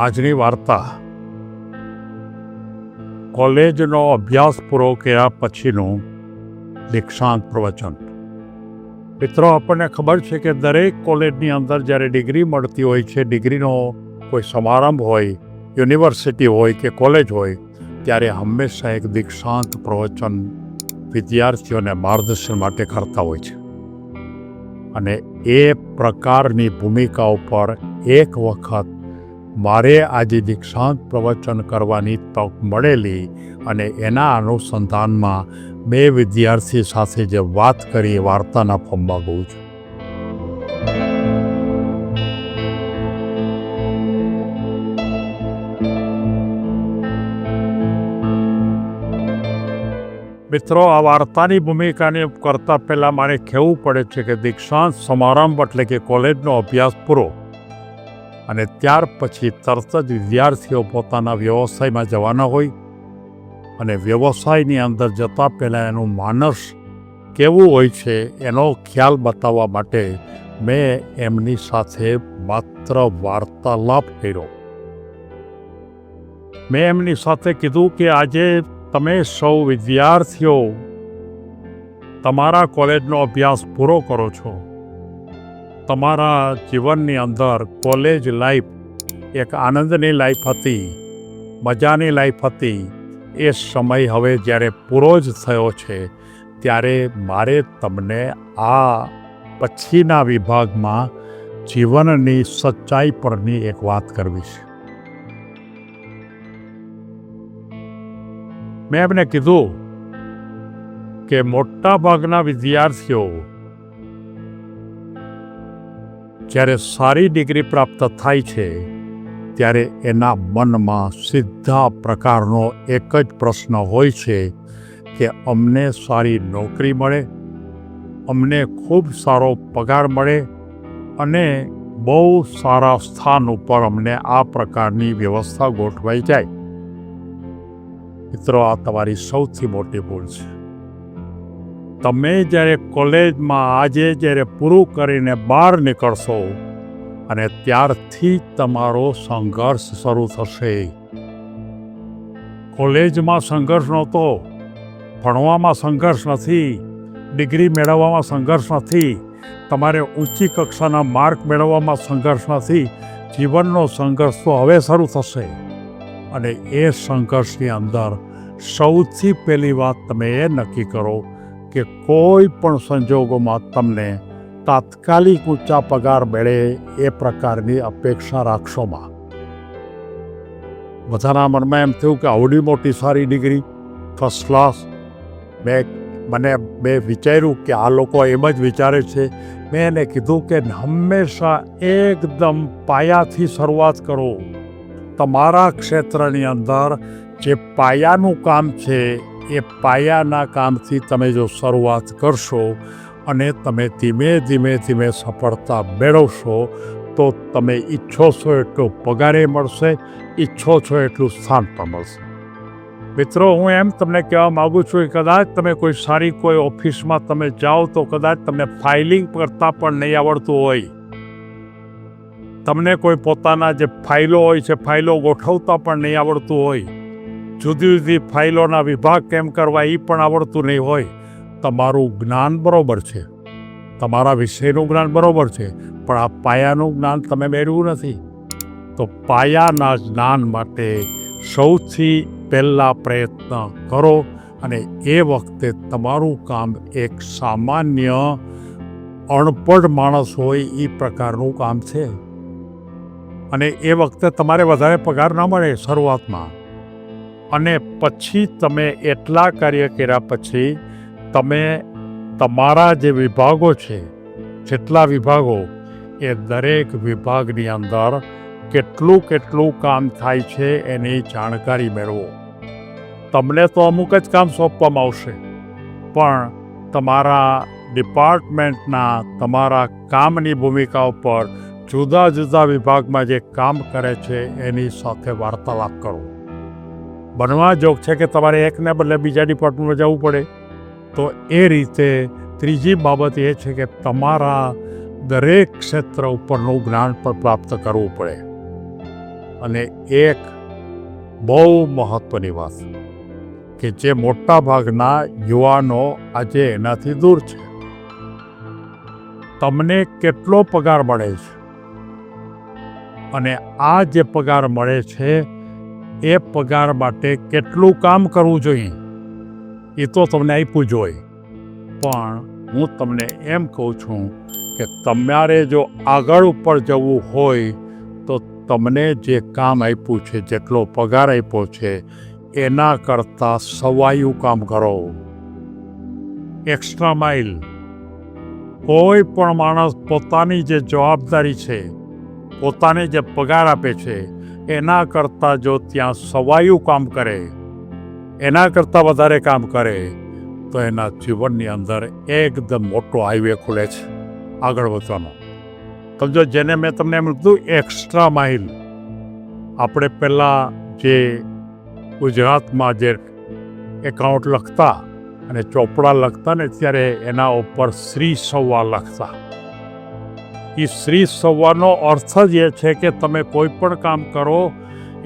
આજની વાર્તા કોલેજનો અભ્યાસ પૂરો કર્યા પછીનું દીક્ષાંત પ્રવચન. મિત્રો, આપણને ખબર છે કે દરેક કોલેજની અંદર જ્યારે ડિગ્રી મળતી હોય છે, ડિગ્રીનો કોઈ સમારંભ હોય, યુનિવર્સિટી હોય કે કોલેજ હોય, ત્યારે હંમેશા એક દીક્ષાંત પ્રવચન વિદ્યાર્થીઓને માર્ગદર્શન માટે કરતા હોય છે. અને એ પ્રકારની ભૂમિકા ઉપર એક વખત મારે આજે દીક્ષાંત પ્રવચન કરવાની તક મળેલી અને એના અનુસંધાનમાં બે વિદ્યાર્થી સાથે જે વાત કરી એ વાર્તાના ફોર્મમાં ગયું છું. મિત્રો, આ વાર્તાની ભૂમિકાને કરતાં પહેલાં મારે કહેવું પડે છે કે દીક્ષાંત સમારંભ એટલે કે કોલેજનો અભ્યાસ પૂરો અને ત્યાર પછી તરત જ વિદ્યાર્થીઓ પોતાના વ્યવસાયમાં જવાના હોય અને વ્યવસાયની અંદર જતાં પહેલાં એનું માનસ કેવું હોય છે એનો ખ્યાલ બતાવવા માટે મેં એમની સાથે માત્ર વાર્તાલાપ કર્યો. મેં એમની સાથે કીધું કે આજે તમે સૌ વિદ્યાર્થીઓ તમારા કોલેજનો અભ્યાસ પૂરો કરો છો. તમારા જીવનની અંદર કોલેજ લાઈફ એક આનંદની લાઈફ હતી, મજાની લાઈફ હતી. એ સમય હવે જ્યારે પૂરો જ થયો છે ત્યારે મારે તમને આ પછીના વિભાગમાં જીવનની સચ્ચાઈ પરની એક વાત કરવી છે. મેં એમને કીધું કે મોટા ભાગના વિદ્યાર્થીઓ જ્યારે સારી ડિગ્રી પ્રાપ્ત થાય છે ત્યારે એના મનમાં સીધા પ્રકારનો એક જ પ્રશ્ન હોય છે કે અમને સારી નોકરી મળે, અમને ખૂબ સારો પગાર મળે અને બહુ સારા સ્થાન ઉપર અમને આ પ્રકારની વ્યવસ્થા ગોઠવાઈ જાય. મિત્રો, આ તમારી સૌથી મોટી ભૂલ છે. તમે જ્યારે કોલેજમાં આજે જ્યારે પૂરું કરીને બહાર નીકળશો અને ત્યારથી તમારો સંઘર્ષ શરૂ થશે. કોલેજમાં સંઘર્ષ નહોતો, ભણવામાં સંઘર્ષ નથી, ડિગ્રી મેળવવામાં સંઘર્ષ નથી, તમારે ઊંચી કક્ષાના માર્ક મેળવવામાં સંઘર્ષ નથી. જીવનનો સંઘર્ષ તો હવે શરૂ થશે. અને એ સંઘર્ષની અંદર સૌથી પહેલી વાત તમે એ નક્કી કરો કે કોઈ પણ સંજોગોમાં તમને તાત્કાલિક ઊંચા પગાર મળે એ પ્રકારની અપેક્ષા રાખશોમાં. બધાના મનમાં એમ થયું કે આવડી મોટી સારી ડિગ્રી, ફર્સ્ટ ક્લાસ. મેં વિચાર્યું કે આ લોકો એમ જ વિચારે છે. મેં એને કીધું કે હંમેશા એકદમ પાયાથી શરૂઆત કરો. તમારા ક્ષેત્રની અંદર જે પાયાનું કામ છે એ પાયાના કામથી તમે જો શરૂઆત કરશો અને તમે ધીમે ધીમે સફળતા મેળવશો તો તમે ઈચ્છો છો એટલો પગારે મળશે, ઈચ્છો છો એટલું સ્થાન પણ મળશે. મિત્રો, હું એમ તમને કહેવા માગું છું કે કદાચ તમે કોઈ સારી કોઈ ઓફિસમાં તમે જાઓ તો કદાચ તમને ફાઇલિંગ કરતાં પણ નહીં આવડતું હોય. તમને કોઈ પોતાના જે ફાઇલો હોય છે ફાઇલો ગોઠવતા પણ નહીં આવડતું હોય. જુદી જુદી ફાઇલોના વિભાગ કેમ કરવા એ પણ આવડતું નહીં હોય. તમારું જ્ઞાન બરોબર છે, તમારા વિષયનું જ્ઞાન બરોબર છે, પણ આ પાયાનું જ્ઞાન તમે મેળવ્યું નથી. તો પાયાના જ્ઞાન માટે સૌથી પહેલા પ્રયત્ન કરો અને એ વખતે તમારું કામ એક સામાન્ય અણપઢ માણસ હોય એ પ્રકારનું કામ છે. અને એ વખતે તમારે વધારે પગાર ન મળે શરૂઆતમાં. અને પછી તમે એટલા કાર્ય કર્યા પછી તમે તમારા જે વિભાગો છે, જેટલા વિભાગો, એ દરેક વિભાગની અંદર કેટલું કામ થાય છે એની જાણકારી મેળવો. તમને તો અમુક જ કામ સોંપવામાં આવશે, પણ તમારા ડિપાર્ટમેન્ટના તમારા કામની ભૂમિકા ઉપર જુદા જુદા વિભાગમાં જે કામ કરે છે એની સાથે વાર્તાલાપ કરો. બનવા જોગ છે કે તમારે એકને બદલે બીજા ડિપાર્ટમેન્ટમાં જવું પડે. તો એ રીતે ત્રીજી બાબત એ છે કે તમારા દરેક ક્ષેત્ર ઉપરનું જ્ઞાન પણ પ્રાપ્ત કરવું પડે. અને એક બહુ મહત્ત્વની વાત કે જે મોટા ભાગના યુવાનો આજે એનાથી દૂર છે. તમને કેટલો પગાર મળે છે અને આ જે પગાર મળે છે એ પગાર માટે કેટલું કામ કરવું જોઈએ એ તો તમને આપ્યું જ હોય. પણ હું તમને એમ કહું છું કે તમારે જો આગળ ઉપર જવું હોય તો તમને જે કામ આપ્યું છે, જેટલો પગાર આપ્યો છે એના કરતાં સવાયું કામ કરો. Extra mile. કોઈ પણ માણસ પોતાની જે જવાબદારી છે, પોતાને જે પગાર આપે છે એના કરતાં જો ત્યાં સવાયું કામ કરે, એના કરતાં વધારે કામ કરે તો એના જીવનની અંદર એકદમ મોટો હાઈવે ખુલે છે આગળ વધવાનો. સમજો, જેને મેં તમને એમ કીધું એક્સ્ટ્રા માઇલ. આપણે પહેલાં જે ગુજરાતમાં જે એકાઉન્ટ લખતા અને ચોપડા લખતા ને ત્યારે એના ઉપર શ્રી સવ્વા લખતા. એ શ્રી સવ્વાનો અર્થ જ એ છે કે તમે કોઈ પણ કામ કરો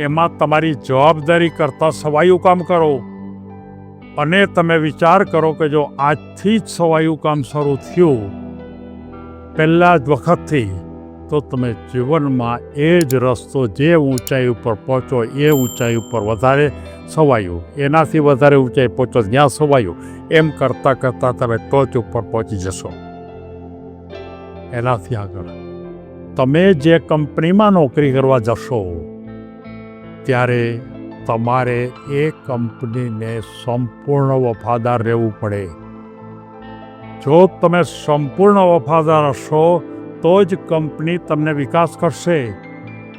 એમાં તમારી જવાબદારી કરતાં સવાયું કામ કરો. અને તમે વિચાર કરો કે જો આજથી જ સવાયું કામ શરૂ થયું પહેલાં જ વખતથી, તો તમે જીવનમાં એ જ રસ્તો, જે ઊંચાઈ ઉપર પહોંચો એ ઊંચાઈ ઉપર વધારે સવાયું, એનાથી વધારે ઊંચાઈ પહોંચો ત્યાં સવાયું, એમ કરતાં કરતાં તમે ટોચ ઉપર પહોંચી જશો. એનાથી આગળ તમે જે કંપનીમાં નોકરી કરવા જશો ત્યારે તમારે એ કંપનીને સંપૂર્ણ વફાદાર રહેવું પડે. જો તમે સંપૂર્ણ વફાદાર હશો તો જ કંપની તમને વિકાસ કરશે.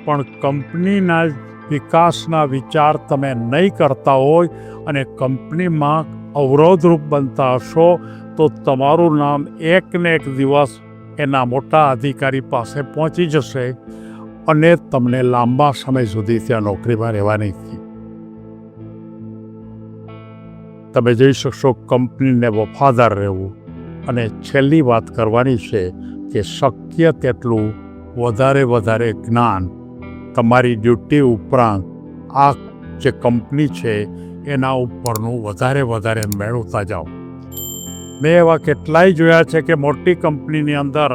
પણ કંપનીના વિકાસના વિચાર તમે નહીં કરતા હોય અને કંપનીમાં અવરોધરૂપ બનતા હશો તો તમારું નામ એક ને એક દિવસ એના મોટા અધિકારી પાસે પહોંચી જશે અને તમને લાંબા સમય સુધી ત્યાં નોકરીમાં રહેવાની નથી. તમે જોઈ શકશો કંપનીને વફાદાર રહેવું. અને છેલ્લી વાત કરવાની છે કે શક્ય તેટલું વધારે જ્ઞાન તમારી ડ્યુટી ઉપરાંત આ જે કંપની છે એના ઉપરનું વધારે મેળવતા જાઓ. મેં એવા કેટલાય જોયા છે કે મોટી કંપનીની અંદર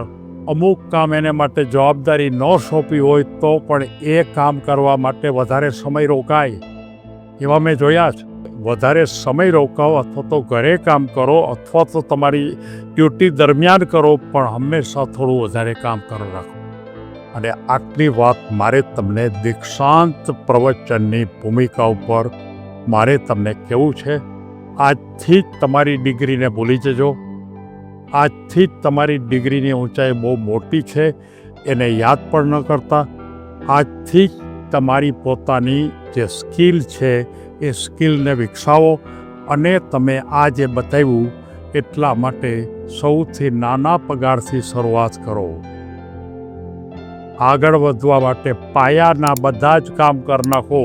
અમુક કામ એને માટે જવાબદારી ન સોંપી હોય તો પણ એ કામ કરવા માટે વધારે સમય રોકાય. એવા મેં જોયા છે. વધારે સમય રોકાવો અથવા તો ઘરે કામ કરો અથવા તો તમારી ડ્યુટી દરમિયાન કરો, પણ હંમેશા થોડું વધારે કામ કરો રાખો. અને આટલી વાત મારે તમને દીક્ષાંત પ્રવચનની ભૂમિકા ઉપર મારે તમને કહેવું છે. આજથી જ તમારી ડિગ્રીને ભૂલી જજો. આજથી જ તમારી ડિગ્રીની ઊંચાઈ બહુ મોટી છે એને યાદ પણ ન કરતા. આજથી જ તમારી પોતાની જે સ્કિલ છે એ સ્કિલને વિકસાવો. અને તમે આ જે બતાવ્યું એટલા માટે સૌથી નાના પગારથી શરૂઆત કરો. આગળ વધવા માટે પાયાના બધા જ કામ કરી નાખો.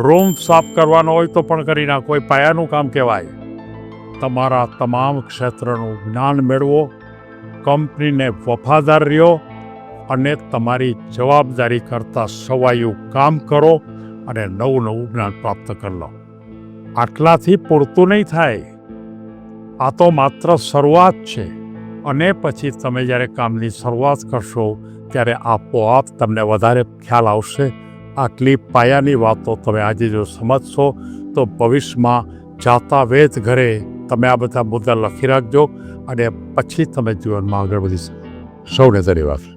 રૂમ સાફ કરવાનો હોય તો પણ કરી નાખો, એ પાયાનું કામ કહેવાય. તમારા તમામ ક્ષેત્રનું જ્ઞાન મેળવો, કંપનીને વફાદાર રહ્યો અને તમારી જવાબદારી કરતાં સવાયું કામ કરો અને નવું જ્ઞાન પ્રાપ્ત કરી લો. આટલાથી પૂરતું નહીં થાય. આ તો માત્ર શરૂઆત છે. અને પછી તમે જ્યારે કામની શરૂઆત કરશો ત્યારે આપોઆપ તમને વધારે ખ્યાલ આવશે. આટલી પાયાની વાતો તમે આજે જો સમજશો તો ભવિષ્યમાં જાતા વેદ ઘરે તમે આ બધા મુદ્દા લખી રાખજો અને પછી તમે જીવનમાં આગળ વધી શકો. સૌને ધન્યવાદ.